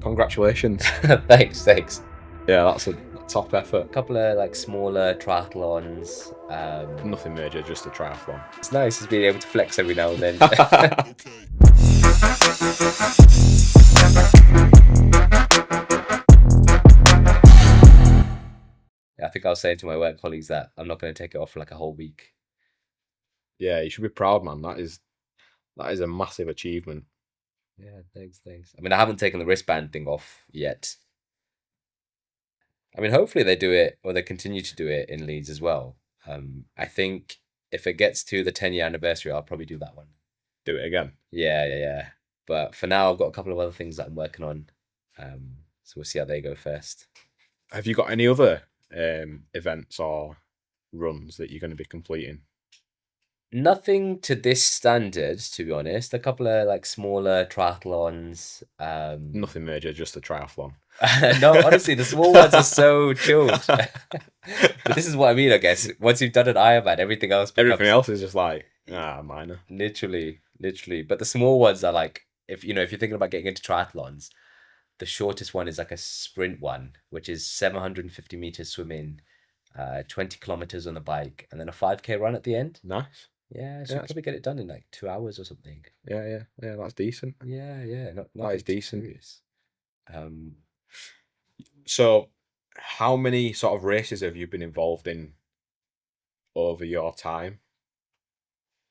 Congratulations. Thanks. Yeah, that's a top effort. A couple of like smaller triathlons. Nothing major, just a triathlon. It's nice just being able to flex every now and then. I think I was saying to my work colleagues that I'm not going to take it off for like a whole week. Yeah, you should be proud, man. That is a massive achievement. Yeah, thanks. I mean, I haven't taken the wristband thing off yet. I mean, hopefully they do it or they continue to do it in Leeds as well. I think if it gets to the 10-year anniversary, I'll probably do that one. Do it again. Yeah. But for now, I've got a couple of other things that I'm working on. So we'll see how they go first. Have you got any other events or runs that you're going to be completing? Nothing to this standard, to be honest. A couple of like smaller triathlons. Nothing major, just a triathlon. No, honestly, the small ones are so chilled. But this is what I mean, I guess. Once you've done an Ironman, everything else Everything else is just like minor. Literally. But the small ones are like, if you're thinking about getting into triathlons, the shortest one is like a sprint one, which is 750 meters swimming, 20 kilometers on the bike, and then a 5K run at the end. Nice. Yeah, so you probably get it done in like 2 hours or something. Yeah. That's decent. Yeah. That is decent. Serious. So, how many sort of races have you been involved in over your time?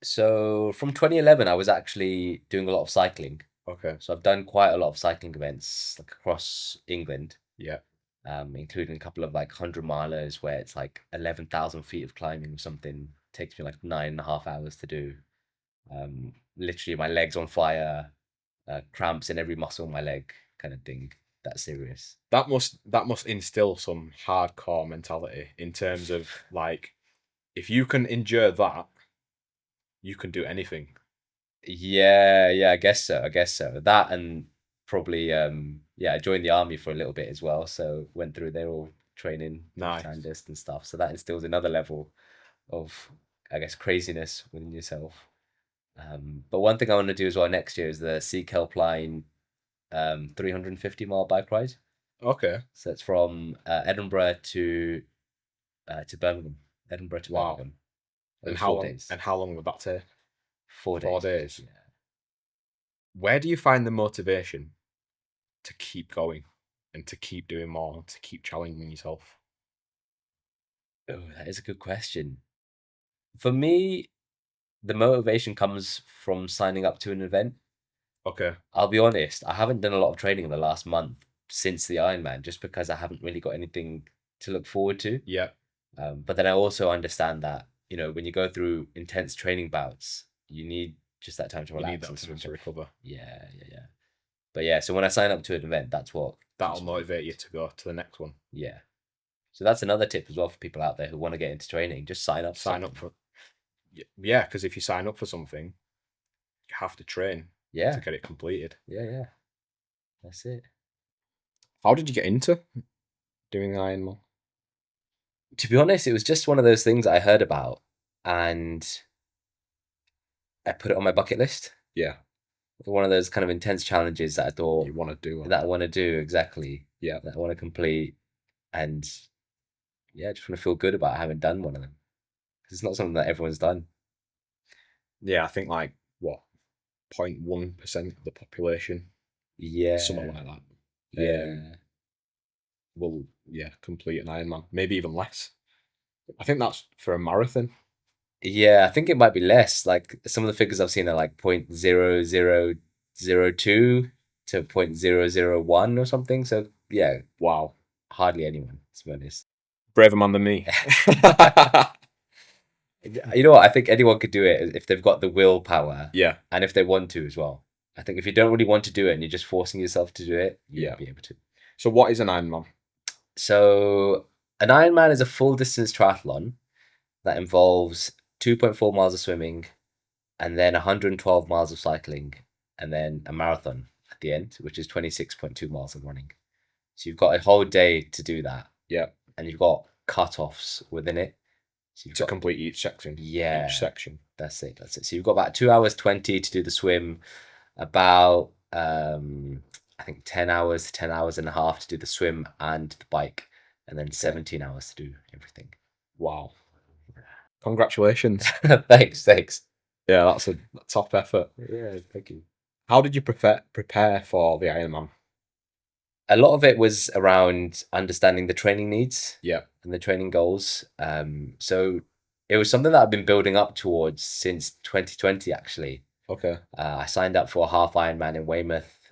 So from 2011, I was actually doing a lot of cycling. Okay. So I've done quite a lot of cycling events like across England. Yeah. Including a couple of like 100 milers where it's like 11,000 feet of climbing or something. Takes me like 9.5 hours to do. Literally my legs on fire, cramps in every muscle in my leg, kind of thing. That's serious. That must instill some hardcore mentality in terms of like, if you can endure that, you can do anything. Yeah, I guess so. That and probably I joined the army for a little bit as well. So went through their all training, Nice. list and stuff. So that instills another level of, I guess, craziness within yourself. But one thing I want to do as well next year is the Sea Kelpline 350-mile bike ride. Okay. So it's from Edinburgh to Birmingham. Edinburgh to Wow. Birmingham. And 4 days. how long would that take? 4 days. 4 days. Yeah. Where do you find the motivation to keep going and to keep doing more, to keep challenging yourself? Oh, that is a good question. For me, the motivation comes from signing up to an event. Okay. I'll be honest, I haven't done a lot of training in the last month since the Ironman, just because I haven't really got anything to look forward to. Yeah. But then I also understand that, when you go through intense training bouts, you need just that time to You relax need that and time to switch off. recover. Yeah. But yeah, so when I sign up to an event, that's what That'll motivate you to go to the next one. Yeah. So that's another tip as well for people out there who want to get into training. Just sign up. Sign up for because if you sign up for something, you have to train to get it completed. Yeah. That's it. How did you get into doing Ironman? To be honest, it was just one of those things I heard about and I put it on my bucket list. Yeah. One of those kind of intense challenges that I thought You want to do that I want to do, exactly. Yeah. That I want to complete. And yeah, I just want to feel good about having done one of them. It's not something that everyone's done. Yeah, I think like what 0.1% of the population. Yeah. Something like that. Yeah. Will complete an Ironman. Maybe even less. I think that's for a marathon. Yeah, I think it might be less. Like some of the figures I've seen are like 0.0002 to 0.001 or something. So yeah, Wow. hardly anyone, to be honest. Braver man than me. You know what? I think anyone could do it if they've got the willpower. Yeah. And if they want to as well. I think if you don't really want to do it and you're just forcing yourself to do it, you won't be able to. So what is an Ironman? So an Ironman is a full distance triathlon that involves 2.4 miles of swimming and then 112 miles of cycling and then a marathon at the end, which is 26.2 miles of running. So you've got a whole day to do that. Yeah. And you've got cut-offs within it. So to complete each section. Yeah. Each section. That's it. So you've got about 2 hours 20 to do the swim, about I think 10 hours, 10 hours and a half to do the swim and the bike, and then Okay. 17 hours to do everything. Wow. Congratulations. Thanks. Yeah, that's a top effort. Yeah, thank you. How did you prepare for the Ironman? A lot of it was around understanding the training needs Yeah. and the training goals. So it was something that I've been building up towards since 2020, actually. Okay. I signed up for a half Ironman in Weymouth,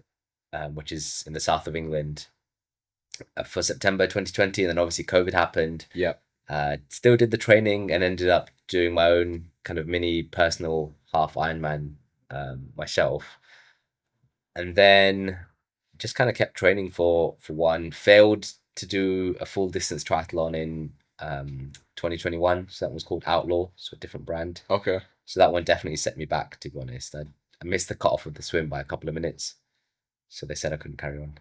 which is in the south of England, for September 2020. And then obviously COVID happened. Yeah. Still did the training and ended up doing my own kind of mini personal half Ironman myself. And then just kind of kept training for one. Failed to do a full distance triathlon in 2021. So that was called Outlaw, so a different brand. Okay. So that one definitely set me back, to be honest. I missed the cutoff of the swim by a couple of minutes. So they said I couldn't carry on.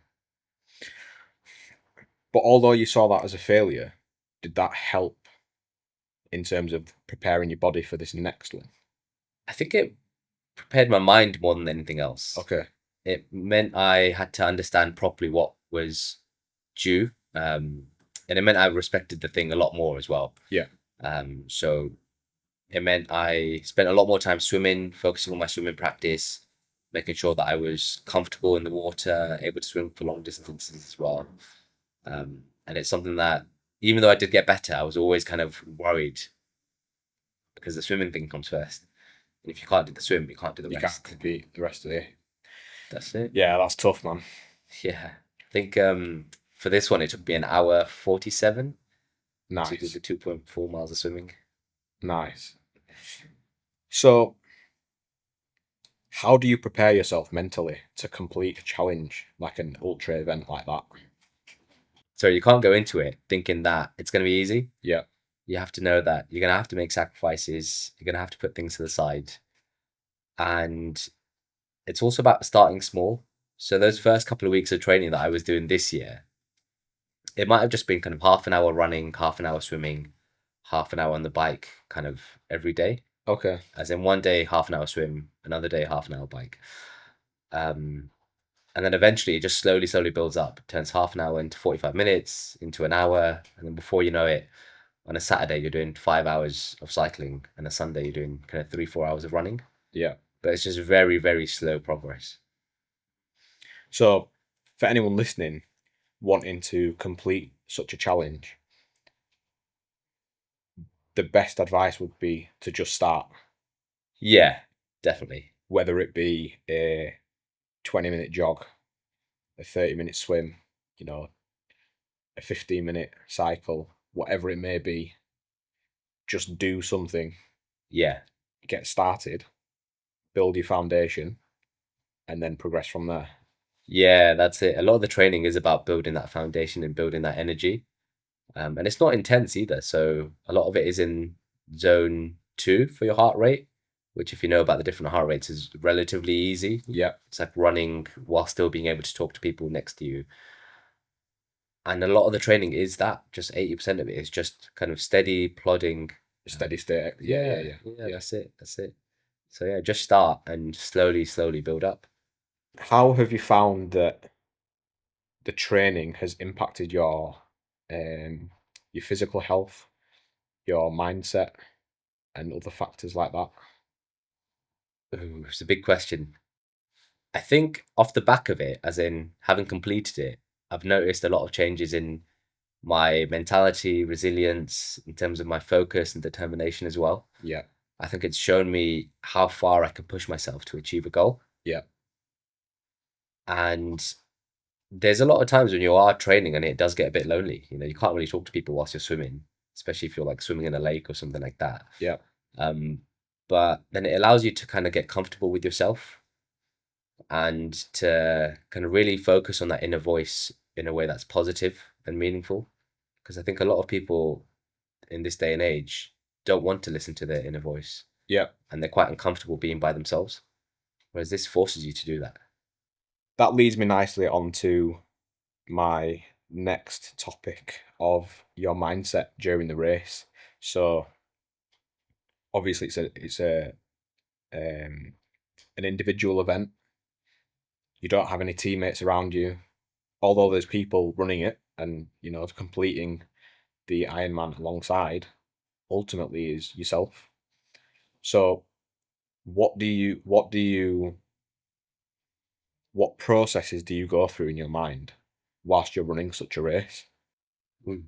But although you saw that as a failure, did that help in terms of preparing your body for this next one? I think it prepared my mind more than anything else. Okay. It meant I had to understand properly what was due. And it meant I respected the thing a lot more as well. Yeah. So it meant I spent a lot more time swimming, focusing on my swimming practice, making sure that I was comfortable in the water, able to swim for long distances as well. And it's something that, even though I did get better, I was always kind of worried because the swimming thing comes first. And if you can't do the swim, you can't do the You rest. can't compete the rest of the day. That's it. Yeah, that's tough, man. Yeah. I think for this one, it took me an hour 47 to do Nice. the 2.4 miles of swimming. Nice. So, how do you prepare yourself mentally to complete a challenge like an ultra event like that? So you can't go into it thinking that it's going to be easy. Yeah. You have to know that you're going to have to make sacrifices. You're going to have to put things to the side. And it's also about starting small. So those first couple of weeks of training that I was doing this year, it might have just been kind of half an hour running, half an hour swimming, half an hour on the bike, kind of every day. Okay. As in one day, half an hour swim, another day, half an hour bike. Um, and then eventually it just slowly builds up. It turns half an hour into 45 minutes, into an hour. And then before you know it, on a Saturday, you're doing 5 hours of cycling, and a Sunday, you're doing kind of 3, 4 hours of running. Yeah. But it's just very slow progress. So, for anyone listening wanting to complete such a challenge, the best advice would be to just start, Yeah, definitely. whether it be a 20-minute jog, a 30-minute swim, you know, a 15-minute cycle, whatever it may be, just do something, Yeah. get started, build your foundation, and then progress from there. Yeah, that's it. A lot of the training is about building that foundation and building that energy. And it's not intense either. So a lot of it is in zone 2 for your heart rate, which, if you know about the different heart rates, is relatively easy. Yeah. It's like running while still being able to talk to people next to you. And a lot of the training is that, just 80% of it is just kind of steady plodding. Steady state. Yeah. That's it. That's it. So yeah, just start and slowly build up. How have you found that the training has impacted um your physical health, your mindset, and other factors like that? Ooh, it's a big question. I think off the back of it, as in having completed it, I've noticed a lot of changes in my mentality, resilience, in terms of my focus and determination as well. Yeah. I think it's shown me how far I can push myself to achieve a goal. Yeah. And there's a lot of times when you are training and it does get a bit lonely. You know, you can't really talk to people whilst you're swimming, especially if you're like swimming in a lake or something like that. Yeah. Um, but then it allows you to kind of get comfortable with yourself and to kind of really focus on that inner voice in a way that's positive and meaningful. Because I think a lot of people in this day and age don't want to listen to their inner voice, Yeah. and they're quite uncomfortable being by themselves. Whereas this forces you to do that. That leads me nicely on to my next topic of your mindset during the race. So obviously it's a an individual event. You don't have any teammates around you, although there's people running it and completing the Ironman alongside. Ultimately, is yourself. So, what processes do you go through in your mind whilst you're running such a race?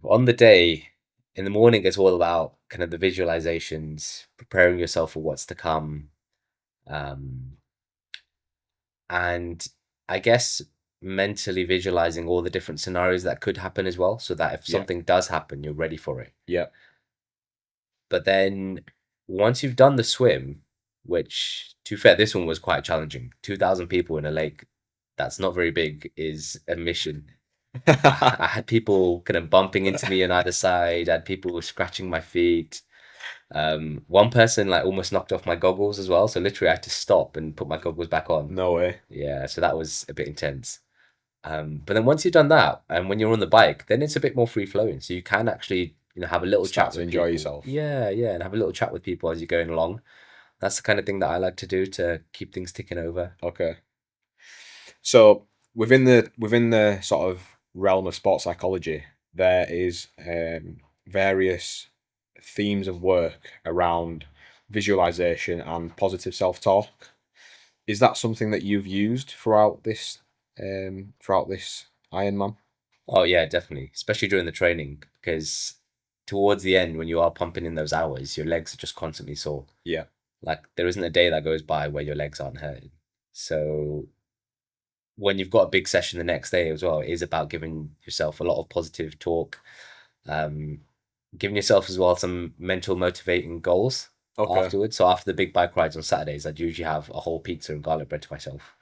On the day, in the morning, it's all about kind of the visualizations, preparing yourself for what's to come. Um, and I guess mentally visualizing all the different scenarios that could happen as well, so that if Yeah, something does happen, you're ready for it. yeah, But then once you've done the swim, which to be fair, this one was quite challenging. 2,000 people in a lake that's not very big is a mission. I had people kind of bumping into me on either side. I had people scratching my feet. One person like almost knocked off my goggles as well. So literally, I had to stop and put my goggles back on. no way. Yeah, so that was a bit intense. But then once you've done that, and when you're on the bike, then it's a bit more free flowing. So you can actually, have a little Start chat to with enjoy people. yourself. Yeah, yeah, and have a little chat with people as you're going along. That's the kind of thing that I like to do to keep things ticking over. Okay. So within the sort of realm of sports psychology, there is various themes of work around visualization and positive self-talk. Is that something that you've used throughout this Ironman? Oh yeah, definitely, especially during the training, because towards the end, when you are pumping in those hours, your legs are just constantly sore. Yeah. Like there isn't a day that goes by where your legs aren't hurting. So when you've got a big session the next day as well, it is about giving yourself a lot of positive talk, um, giving yourself as well some mental motivating goals Okay. afterwards. So after the big bike rides on Saturdays, I'd usually have a whole pizza and garlic bread to myself.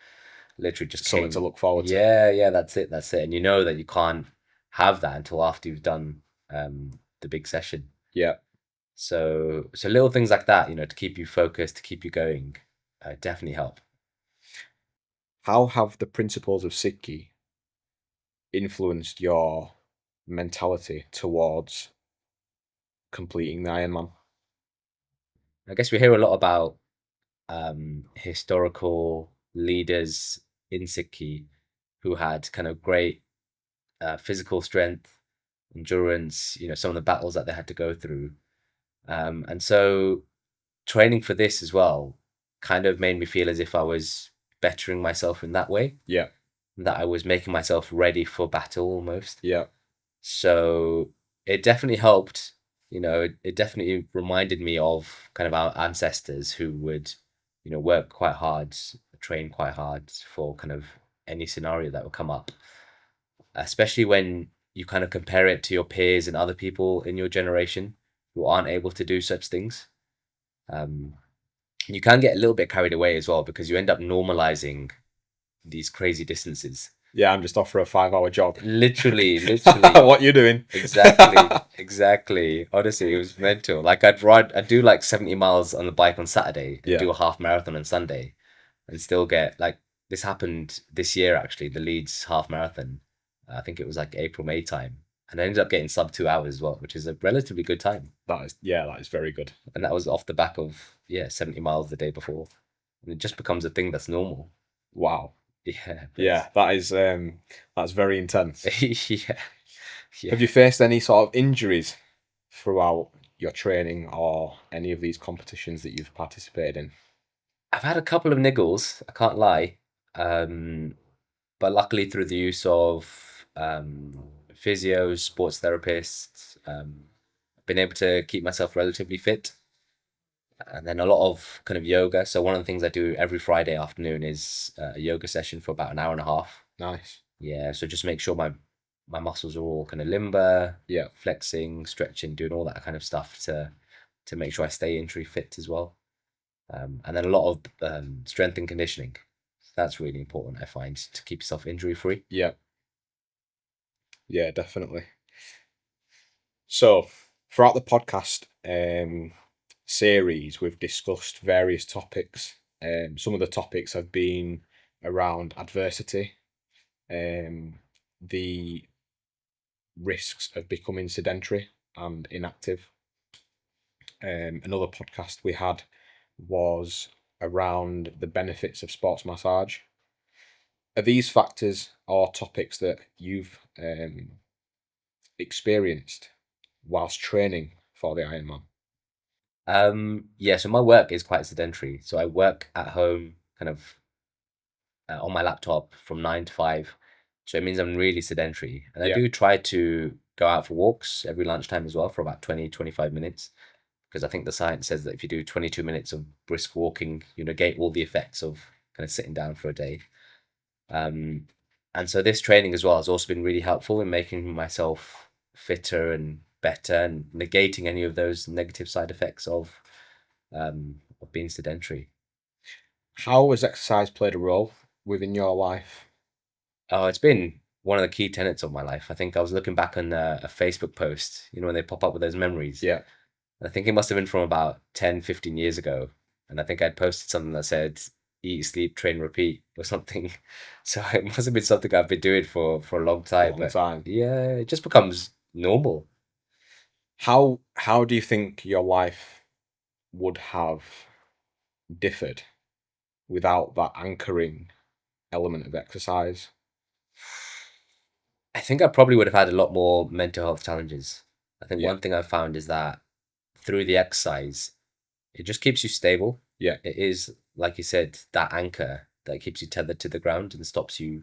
Literally just Something to came. look forward to. Yeah, yeah, that's it, that's it. And you know that you can't have that until after you've done the big session. Yeah. So little things like that, to keep you focused, to keep you going, definitely help. How have the principles of Sikhi influenced your mentality towards completing the Ironman? I guess we hear a lot about historical leaders in Sikhi who had kind of great physical strength, endurance, some of the battles that they had to go through. And so training for this as well kind of made me feel as if I was bettering myself in that way, Yeah. that I was making myself ready for battle almost. Yeah. So it definitely helped. It definitely reminded me of kind of our ancestors who would, work quite hard, train quite hard for kind of any scenario that would come up, especially when you kind of compare it to your peers and other people in your generation who aren't able to do such things. Um, you can get a little bit carried away as well because you end up normalizing these crazy distances. Yeah, I'm just off for a 5-hour jog. Literally, literally. What you doing? Exactly, exactly. Honestly, it was mental. Like I'd do like 70 miles on the bike on Saturday and Yeah, do a half marathon on Sunday and still get like this happened this year actually, the Leeds half marathon. I think it was like April, May time. And I ended up getting sub 2 hours as well, which is a relatively good time. that is very good. And that was off the back of 70 miles the day before. And it just becomes a thing that's normal. Wow. Yeah, Yeah, that's very intense. yeah, yeah. Have you faced any sort of injuries throughout your training or any of these competitions that you've participated in? I've had a couple of niggles, I can't lie. Um, but luckily through the use of physios, sports therapists, I've been able to keep myself relatively fit. And then a lot of kind of yoga. So one of the things I do every Friday afternoon is a yoga session for about an hour and a half. Nice. Yeah, so just make sure my muscles are all kind of limber, Yeah, flexing, stretching, doing all that kind of stuff to make sure I stay injury fit as well. And then a lot of strength and conditioning. That's really important, I find, to keep yourself injury free. yeah, yeah, definitely. So, throughout the podcast series, we've discussed various topics. Some of the topics have been around adversity, the risks of becoming sedentary and inactive. Another podcast we had was around the benefits of sports massage. Are these factors or topics that you've experienced whilst training for the Ironman? Yeah, so my work is quite sedentary. So I work at home, kind of on my laptop from 9 to 5. So it means I'm really sedentary. And I Yeah, do try to go out for walks every lunchtime as well for about 20, 25 minutes. Because I think the science says that if you do 22 minutes of brisk walking, you negate all the effects of kind of sitting down for a day. Um, and so this training as well has also been really helpful in making myself fitter and better and negating any of those negative side effects of being sedentary. how has exercise played a role within your life? Oh, it's been one of the key tenets of my life. I think I was looking back on a Facebook post, when they pop up with those memories. Yeah, I think it must have been from about 10, 15 years ago. And I think I'd posted something that said, eat, sleep, train, repeat or something. So it must have been something I've been doing for a long for a time. long But time. yeah, it just becomes normal. How do you think your life would have differed without that anchoring element of exercise? I think I probably would have had a lot more mental health challenges. I think Yeah, one thing I've found is that through the exercise, it just keeps you stable. yeah, It is, like you said, that anchor that keeps you tethered to the ground and stops you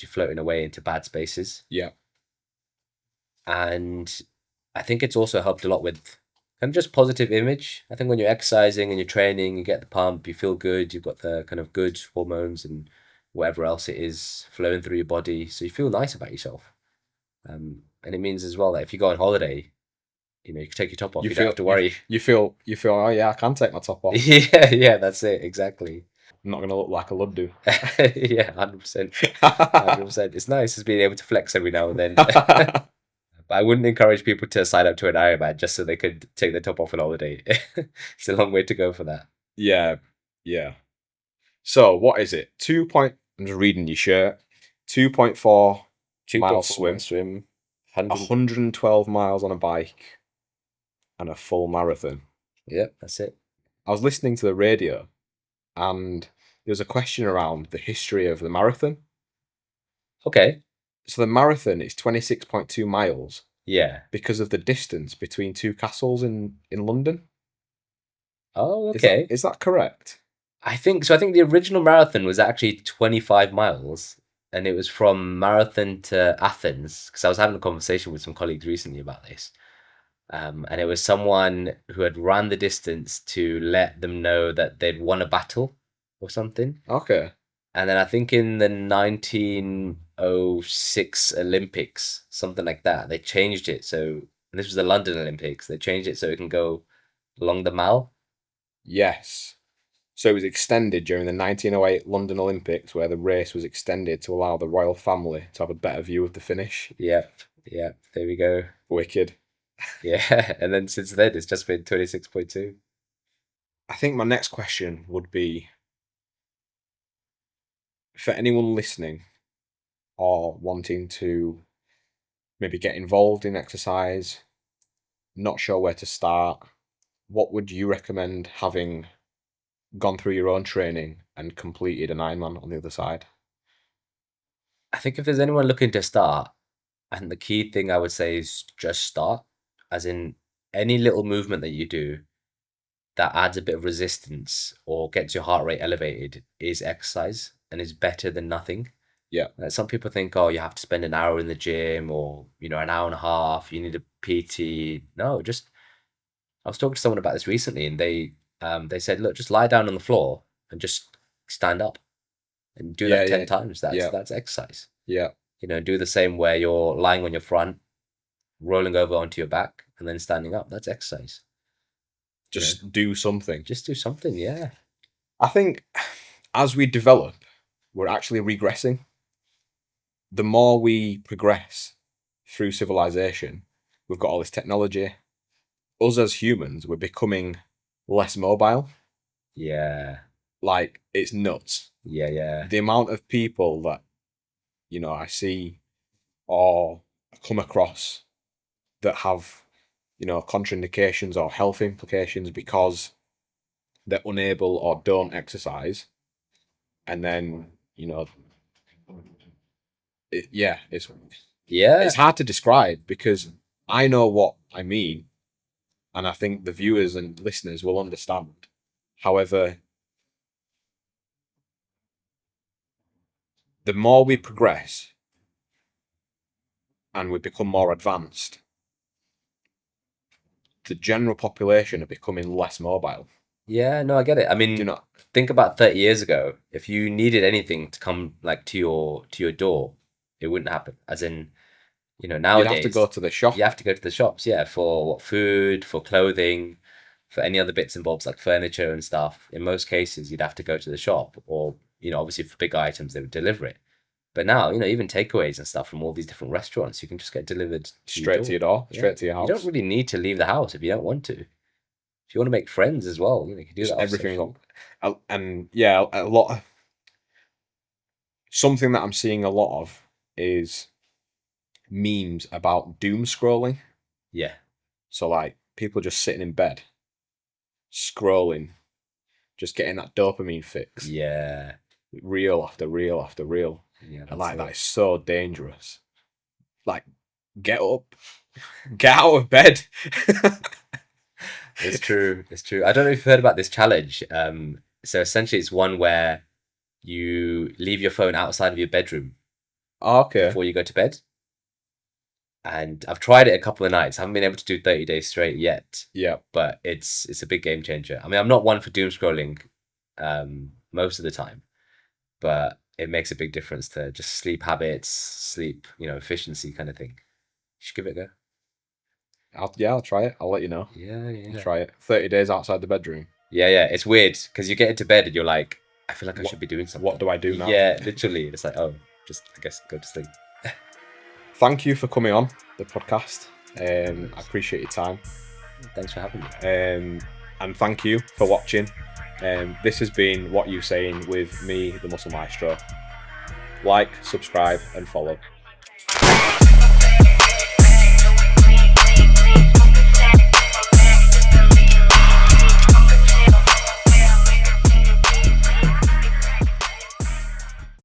floating away into bad spaces. yeah. And I think it's also helped a lot with kind of just positive image. I think when you're exercising and you're training, you get the pump, you feel good, you've got the kind of good hormones and whatever else it is flowing through your body. So you feel nice about yourself. And it means as well that if you go on holiday, you can take your top off. You You don't have feel to you worry. you feel. Oh yeah, I can take my top off. Yeah, yeah, that's it. Exactly. I'm not gonna look like a luddu. Yeah, 100%. 100%. It's nice just being able to flex every now and then. But I wouldn't encourage people to sign up to an Ironman just so they could take their top off on holiday. It's a long way to go for that. Yeah, yeah. So what is it? I'm just reading your shirt. 2.4 mile 2.4 mile swim, swim, 100. 112 miles on a bike, and a full marathon. Yep, that's it. I was listening to the radio, and there was a question around the history of the marathon. Okay. So the marathon is 26.2 miles Yeah. because of the distance between two castles in London. Oh, Is that okay. is that correct? I think so. I think the original marathon was actually 25 miles, and it was from Marathon to Athens. Because I was having a conversation with some colleagues recently about this. And it was someone who had run the distance to let them know that they'd won a battle or something. Okay. And then I think in the 1906 Olympics, something like that, they changed it. So, and this was the London Olympics. They changed it so it can go along the Mall. Yes. So it was extended during the 1908 London Olympics, where the race was extended to allow the royal family to have a better view of the finish. Yep, yep. There we go. Wicked. Yeah, and then since then it's just been 26.2. I think my next question would be for anyone listening or wanting to maybe get involved in exercise, not sure where to start, what would you recommend having gone through your own training and completed an Ironman on the other side? I think if there's anyone looking to start, and the key thing I would say is just start, as in any little movement that you do that adds a bit of resistance or gets your heart rate elevated is exercise and is better than nothing. Yeah, Some people think, oh, you have to spend an hour in the gym or, an hour and a half, you need a PT. No, just I was talking to someone about this recently and they said, look, just lie down on the floor and just stand up and do yeah, that 10 yeah, times. That's yeah, that's exercise. yeah. Do the same where you're lying on your front, rolling over onto your back, and then standing up. That's exercise. You know, Just do something. just do something. Yeah. I think as we develop, we're actually regressing. The more we progress through civilization, we've got all this technology. Us as humans, we're becoming less mobile. Yeah. Like, it's nuts. Yeah. Yeah. The amount of people that, I see or come across that have, contraindications or health implications because they're unable or don't exercise. And then You know, yeah, Yeah, it's hard to describe because I know what I mean, and I think the viewers and listeners will understand. However, the more we progress and we become more advanced, the general population are becoming less mobile. yeah, no, I get it. I Do you mean, know? think about 30 years ago. If you needed anything to come like to your door, it wouldn't happen. As in, You'd have to go nowadays to the shop you have to go to the shops, yeah, for what food, for clothing, for any other bits and bobs like furniture and stuff. In most cases, you'd have to go to the shop, or obviously for big items, they would deliver it. But now, even takeaways and stuff from all these different restaurants, you can just get delivered to your straight to door. your door, Yeah, straight to your you don't house. really need to leave the house if you don't want to. If you want to make friends as well, you can do Just that off everything social. up. And yeah, a lot of something that I'm seeing a lot of is memes about doom scrolling. Yeah, So like people just sitting in bed, scrolling, just getting that dopamine fix, yeah, reel after reel after reel. yeah. And That's like that it. is so dangerous. Like, get up, get out of bed. It's true. It's true. I don't know if you've heard about this challenge. So essentially, it's one where you leave your phone outside of your bedroom Okay. before you go to bed. And I've tried it a couple of nights. I haven't been able to do 30 days straight yet, Yeah. but it's a big game changer. I mean, I'm not one for doom scrolling most of the time, but it makes a big difference to just sleep habits, sleep, efficiency kind of thing. You should give it a go. I'll try it. I'll let you know. Yeah, I'll yeah. try it. 30 days outside the bedroom. Yeah, yeah. It's weird because you get into bed and you're like, I feel like I What should be doing something. what do I do now? Yeah, literally. It's like, oh, just I guess go to sleep. Thank you for coming on the podcast. I appreciate your time. Thanks for having me. And thank you for watching. This has been What You Sayin with me, the Muscle Maestro. Like, subscribe, and follow.